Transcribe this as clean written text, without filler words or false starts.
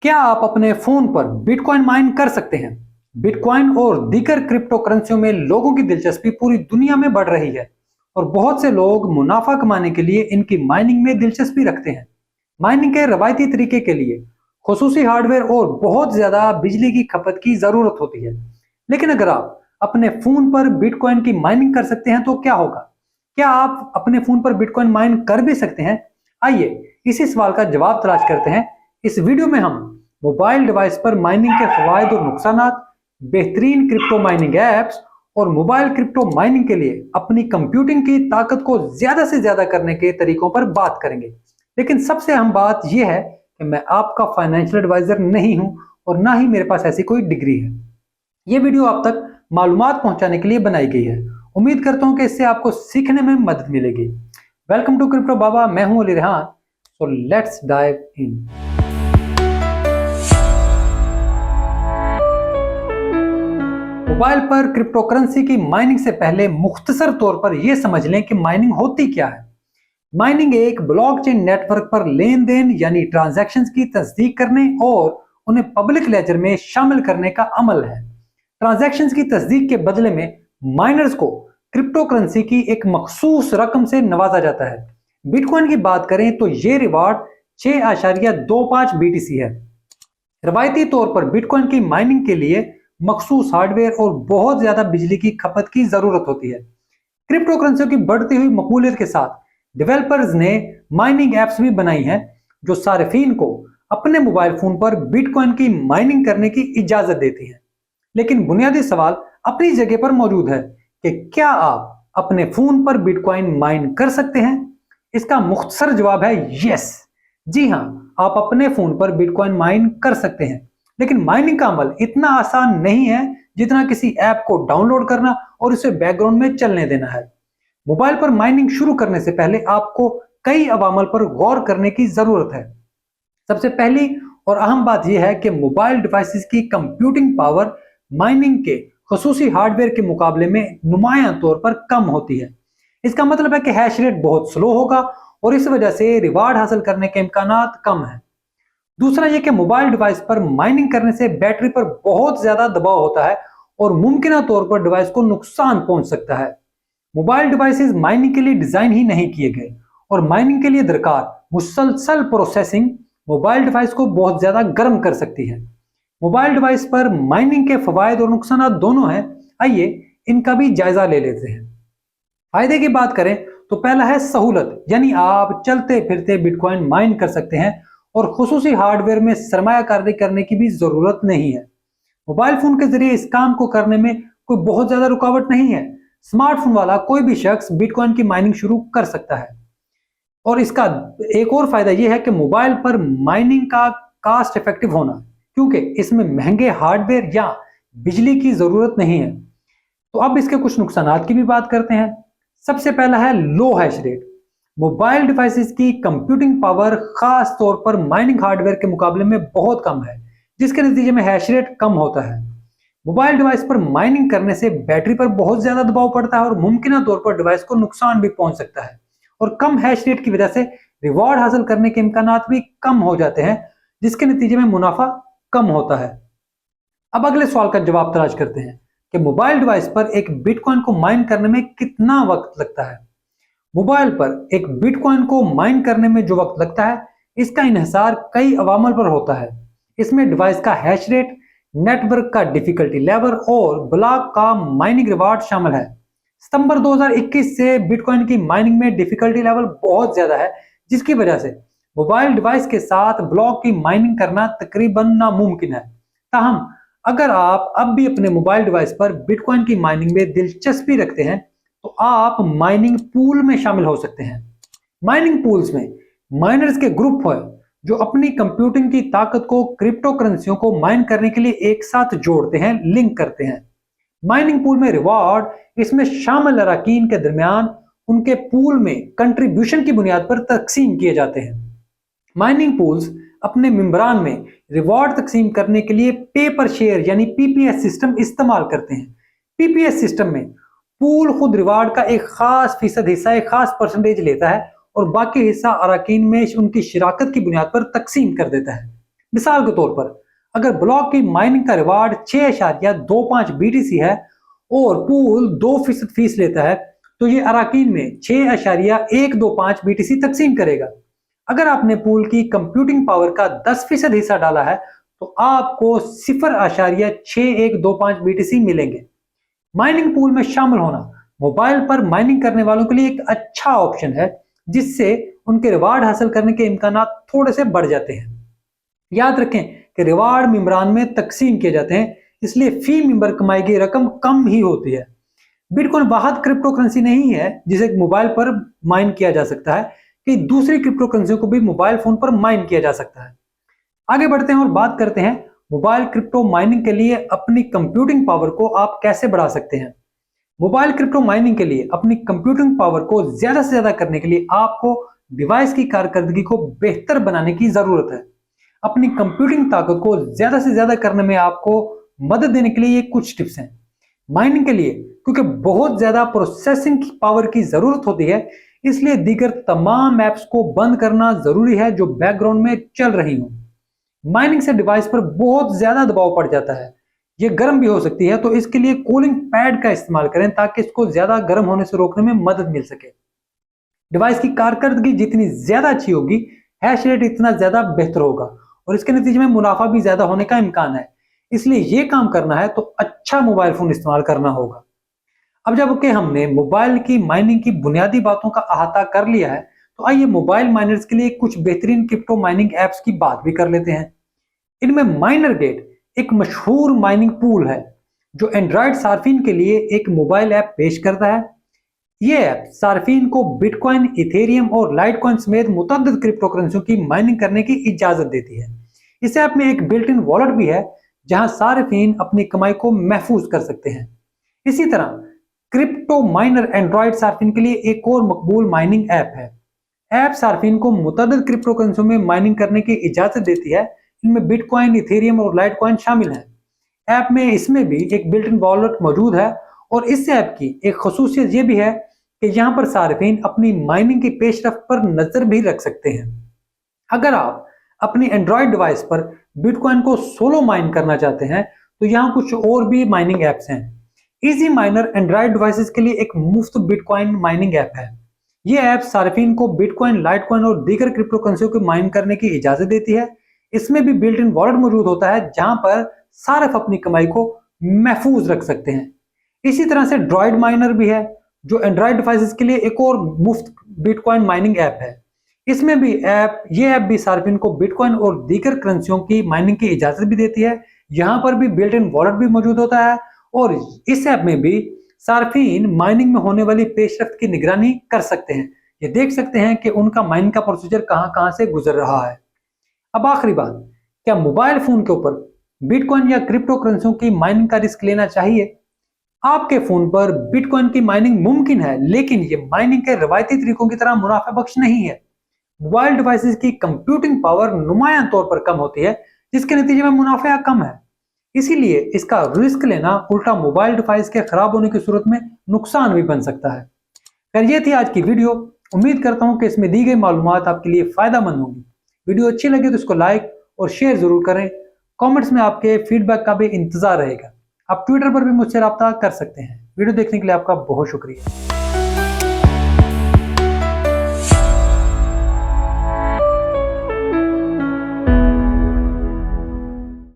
क्या आप अपने फोन पर बिटकॉइन माइन कर सकते हैं? बिटकॉइन और दीगर क्रिप्टो करेंसियों में लोगों की दिलचस्पी पूरी दुनिया में बढ़ रही है और बहुत से लोग मुनाफा कमाने के लिए इनकी माइनिंग में दिलचस्पी रखते हैं। माइनिंग के रवायती तरीके के लिए खुसूसी हार्डवेयर और बहुत ज्यादा बिजली की खपत की जरूरत होती है। लेकिन अगर आप अपने फोन पर बिटकॉइन की माइनिंग कर सकते हैं तो क्या होगा? क्या आप अपने फोन पर बिटकॉइन माइन कर भी सकते हैं? आइए इसी सवाल का जवाब तलाश करते हैं। इस वीडियो में हम मोबाइल डिवाइस पर माइनिंग के फायदे और नुकसान, बेहतरीन क्रिप्टो माइनिंग एप्स और मोबाइल क्रिप्टो माइनिंग के लिए अपनी कंप्यूटिंग की ताकत को ज्यादा से ज्यादा करने के तरीकों पर बात करेंगे। लेकिन सबसे अहम बात यह है कि मैं आपका फाइनेंशियल एडवाइजर नहीं हूं और ना ही मेरे पास ऐसी कोई डिग्री है। यह वीडियो आप तक मालूमात पहुंचाने के लिए बनाई गई है। उम्मीद करता हूं कि इससे आपको सीखने में मदद मिलेगी। वेलकम टू क्रिप्टो बाबा, मैं हूं Ali Rehan. So let's dive in. Mobile पर क्रिप्टो करेंसी की माइनिंग से पहले मुख्तसर तौर पर यह समझ लें कि माइनिंग होती क्या है। माइनिंग एक ब्लॉकचेन नेटवर्क पर लेन देन यानी ट्रांजैक्शंस की तस्दीक करने और उन्हें पब्लिक लेजर में शामिल करने का अमल है। ट्रांजैक्शंस की तस्दीक के बदले में माइनर्स को क्रिप्टो करेंसी की एक मखसूस रकम से नवाजा जाता है। बिटकॉइन की बात करें तो यह रिवार्ड 6.25 BTC है। रवायती तौर पर बिटकॉइन की माइनिंग के लिए मखसूस हार्डवेयर और बहुत ज्यादा बिजली की खपत की जरूरत होती है। क्रिप्टो करेंसियों की बढ़ती हुई मकबूलियत के साथ डेवलपर्स ने माइनिंग एप्स भी बनाई हैं जो सार्फिन को अपने मोबाइल फोन पर बिटकॉइन की माइनिंग करने की इजाजत देती हैं। लेकिन बुनियादी सवाल अपनी जगह पर मौजूद है कि क्या आप अपने फोन पर बिटकॉइन माइन कर सकते हैं? इसका मुख्तसर जवाब है यस। जी हाँ, आप अपने फोन पर बिटकॉइन माइन कर सकते हैं। लेकिन माइनिंग का अमल इतना आसान नहीं है जितना किसी ऐप को डाउनलोड करना और इसे बैकग्राउंड में चलने देना है। मोबाइल पर माइनिंग शुरू करने से पहले आपको कई अवामल पर गौर करने की जरूरत है। सबसे पहली और अहम बात यह है कि मोबाइल डिवाइसेस की कंप्यूटिंग पावर माइनिंग के खसूसी हार्डवेयर के मुकाबले में नुमायां तौर पर कम होती है। इसका मतलब है कि हैश रेट बहुत स्लो होगा और इस वजह से रिवार्ड हासिल करने के इम्कानात कम है। दूसरा यह कि मोबाइल डिवाइस पर माइनिंग करने से बैटरी पर बहुत ज्यादा दबाव होता है और मुमकिन तौर पर डिवाइस को नुकसान पहुंच सकता है। मोबाइल डिवाइसेस माइनिंग के लिए डिजाइन ही नहीं किए गए और माइनिंग के लिए दरकार मुसलसल प्रोसेसिंग मोबाइल डिवाइस को बहुत ज्यादा गर्म कर सकती है। मोबाइल डिवाइस पर माइनिंग के फवायद और नुकसान दोनों हैं। आइए इनका भी जायजा ले लेते हैं। फायदे की बात करें तो पहला है सहूलत, यानी आप चलते फिरते बिटकॉइन माइन कर सकते हैं और खुसूसी हार्डवेयर में सरमायाकारी करने की भी जरूरत नहीं है। मोबाइल फोन के जरिए इस काम को करने में कोई बहुत ज्यादा रुकावट नहीं है। स्मार्टफोन वाला कोई भी शख्स बिटकॉइन की माइनिंग शुरू कर सकता है। और इसका एक और फायदा यह है कि मोबाइल पर माइनिंग का कास्ट इफेक्टिव होना, क्योंकि इसमें महंगे हार्डवेयर या बिजली की जरूरत नहीं है। तो अब इसके कुछ नुकसान की भी बात करते हैं। सबसे पहला है लो हैश रेट। मोबाइल डिवाइसेस की कंप्यूटिंग पावर खास तौर पर माइनिंग हार्डवेयर के मुकाबले में बहुत कम है, जिसके नतीजे में हैश रेट कम होता है। मोबाइल डिवाइस पर माइनिंग करने से बैटरी पर बहुत ज्यादा दबाव पड़ता है और मुमकिन तौर पर डिवाइस को नुकसान भी पहुंच सकता है। और कम हैश रेट की वजह से रिवॉर्ड हासिल करने के इम्कानात भी कम हो जाते हैं, जिसके नतीजे में मुनाफा कम होता है। अब अगले सवाल का जवाब तलाश करते हैं कि मोबाइल डिवाइस पर एक बिटकॉइन को माइन करने में कितना वक्त लगता है। मोबाइल पर एक बिटकॉइन को माइन करने में जो वक्त लगता है, इसका इन्हिसार कई अवामल पर होता है। इसमें डिवाइस का हैश रेट, नेटवर्क का डिफिकल्टी लेवल और ब्लॉक का माइनिंग रिवार्ड शामिल है। सितंबर 2021 से बिटकॉइन की माइनिंग में डिफिकल्टी लेवल बहुत ज्यादा है, जिसकी वजह से मोबाइल डिवाइस के साथ ब्लॉक की माइनिंग करना तकरीबन नामुमकिन है। ताहम अगर आप अब भी अपने मोबाइल डिवाइस पर बिटकॉइन की माइनिंग में दिलचस्पी रखते हैं तो आप माइनिंग पूल में शामिल हो सकते हैं। माइनिंग पूल्स में माइनर्स के ग्रुप है जो अपनी कंप्यूटिंग की ताकत को क्रिप्टो करेंसियों को माइन करने के लिए एक साथ जोड़ते हैं, लिंक करते हैं। माइनिंग पूल में रिवॉर्ड इसमें शामिल अरकान के दरमियान उनके पूल में कंट्रीब्यूशन की बुनियाद पर तकसीम किए जाते हैं। माइनिंग पूल्स अपने मेंबरान में रिवॉर्ड तकसीम करने के लिए पेपर शेयर यानी पीपीएस सिस्टम इस्तेमाल करते हैं। पीपीएस सिस्टम में पूल खुद रिवार्ड का एक खास फीसद हिस्सा, एक खास परसेंटेज लेता है और बाकी हिस्सा अरकान में उनकी शिराकत की बुनियाद पर तकसीम कर देता है। मिसाल के तौर पर अगर ब्लॉक की माइनिंग का रिवार्ड 6.25 BTC है और पूल 2% फीस लेता है तो ये अराकीन में 6.125 BTC तकसीम करेगा। अगर आपने पूल की कंप्यूटिंग पावर का 10% हिस्सा डाला है तो आपको 0.6125 BTC मिलेंगे। माइनिंग पूल में शामिल होना मोबाइल पर माइनिंग करने वालों के लिए एक अच्छा ऑप्शन है, जिससे उनके रिवार्ड हासिल करने के इम्कान थोड़े से बढ़ जाते हैं। याद रखें कि रिवार्ड मेंबरान में तकसीम किए जाते हैं, इसलिए फी मेंबर कमाई की रकम कम ही होती है। बिटकॉइन वाहिद क्रिप्टो करेंसी नहीं है जिसे मोबाइल पर माइन किया जा सकता है, कि दूसरी क्रिप्टो करेंसी को भी मोबाइल फोन पर माइन किया जा सकता है। आगे बढ़ते हैं और बात करते हैं मोबाइल क्रिप्टो माइनिंग के लिए अपनी कंप्यूटिंग पावर को आप कैसे बढ़ा सकते हैं। मोबाइल क्रिप्टो माइनिंग के लिए अपनी कंप्यूटिंग पावर को ज्यादा से ज्यादा करने के लिए आपको डिवाइस की कारकर्दगी को बेहतर बनाने की जरूरत है। अपनी कंप्यूटिंग ताकत को ज्यादा से ज्यादा करने में आपको मदद देने के लिए ये कुछ टिप्स हैं। माइनिंग के लिए क्योंकि बहुत ज्यादा प्रोसेसिंग पावर की जरूरत होती है, इसलिए दीगर तमाम ऐप्स को बंद करना जरूरी है जो बैकग्राउंड में चल रही हो। माइनिंग से डिवाइस पर बहुत ज्यादा दबाव पड़ जाता है, ये गर्म भी हो सकती है, तो इसके लिए कूलिंग पैड का इस्तेमाल करें ताकि इसको ज्यादा गर्म होने से रोकने में मदद मिल सके। डिवाइस की कारकर्दगी जितनी ज्यादा अच्छी होगी, हैश रेट इतना ज्यादा बेहतर होगा और इसके नतीजे में मुनाफा भी ज्यादा होने का इम्कान है। इसलिए ये काम करना है तो अच्छा मोबाइल फोन इस्तेमाल करना होगा। अब जबकि हमने मोबाइल की माइनिंग की बुनियादी बातों का अहाता कर लिया है, तो आइए मोबाइल माइनर्स के लिए कुछ बेहतरीन क्रिप्टो माइनिंग एप्स की बात भी कर लेते हैं। इनमें माइनर गेट एक मशहूर माइनिंग पूल है जो एंड्रॉयड सार्फिन के लिए एक मोबाइल ऐप पेश करता है। यह ऐप सार्फिन को बिटकॉइन, इथेरियम और लाइटकॉइन समेत मुतअद्दिद क्रिप्टो करेंसियों की माइनिंग करने की इजाजत देती है। इस ऐप में एक बिल्ट इन वॉलेट भी है जहां सार्फिन अपनी कमाई को महफूज कर सकते हैं। इसी तरह क्रिप्टो माइनर एंड्रॉयड सार्फिन के लिए एक और मकबूल माइनिंग ऐप है। ऐप सार्फिन को मुतअद्दिद क्रिप्टो करेंसियों में माइनिंग करने की इजाजत देती है। इनमें बिटकॉइन, इथेरियम और लाइटकॉइन शामिल हैं। ऐप में इसमें भी एक बिल्ट इन वॉलेट मौजूद है और इस ऐप की एक खासियत यह भी है कि यहाँ पर सार्फिन अपनी माइनिंग की पेशरफ्त पर नजर भी रख सकते हैं। अगर आप अपनी एंड्रॉयड डिवाइस पर बिटकॉइन को सोलो माइन करना चाहते हैं तो यहाँ कुछ और भी माइनिंग एप्स हैं। इजी माइनर एंड्रॉयड डिवाइसेस के लिए एक मुफ्त बिटकॉइन माइनिंग ऐप है। यह ऐप सार्फिन को बिटकॉइन, लाइटकॉइन और दीगर क्रिप्टो करेंसियों को माइन करने की इजाजत देती है। इसमें भी बिल्ट इन वॉलेट मौजूद होता है जहां पर सार्फ अपनी कमाई को महफूज रख सकते हैं। इसी तरह से ड्रॉइड माइनर भी है जो एंड्रॉयड डिवाइसेस के लिए एक और मुफ्त बिटकॉइन माइनिंग ऐप है। इसमें भी ये ऐप भी सार्फिन को बिटकॉइन और दीगर करेंसियों की माइनिंग की इजाजत भी देती है। यहाँ पर भी बिल्ट इन वॉलेट भी मौजूद होता है और इस ऐप में भी सार्फिन माइनिंग में होने वाली पेशरफ्त की निगरानी कर सकते हैं। ये देख सकते हैं कि उनका माइनिंग का प्रोसीजर कहां से गुजर रहा है। अब आखिरी बात, क्या मोबाइल फोन के ऊपर बिटकॉइन या क्रिप्टो करेंसियों की माइनिंग का रिस्क लेना चाहिए? आपके फोन पर बिटकॉइन की माइनिंग मुमकिन है, लेकिन ये माइनिंग के रवायती तरीकों की तरह मुनाफा बख्श नहीं है। मोबाइल डिवाइसेस की कंप्यूटिंग पावर नुमायां तौर पर कम होती है, जिसके नतीजे में मुनाफा कम है। इसीलिए इसका रिस्क लेना उल्टा मोबाइल डिवाइस के खराब होने की सूरत में नुकसान भी बन सकता है। खैर, ये थी आज की वीडियो। उम्मीद करता हूं कि इसमें दी गई मालूमात आपके लिए फायदेमंद होंगी। वीडियो अच्छी लगे तो इसको लाइक और शेयर जरूर करें। कमेंट्स में आपके फीडबैक का भी इंतजार रहेगा। आप ट्विटर पर भी मुझसे राब्ता कर सकते हैं। वीडियो देखने के लिए आपका बहुत शुक्रिया।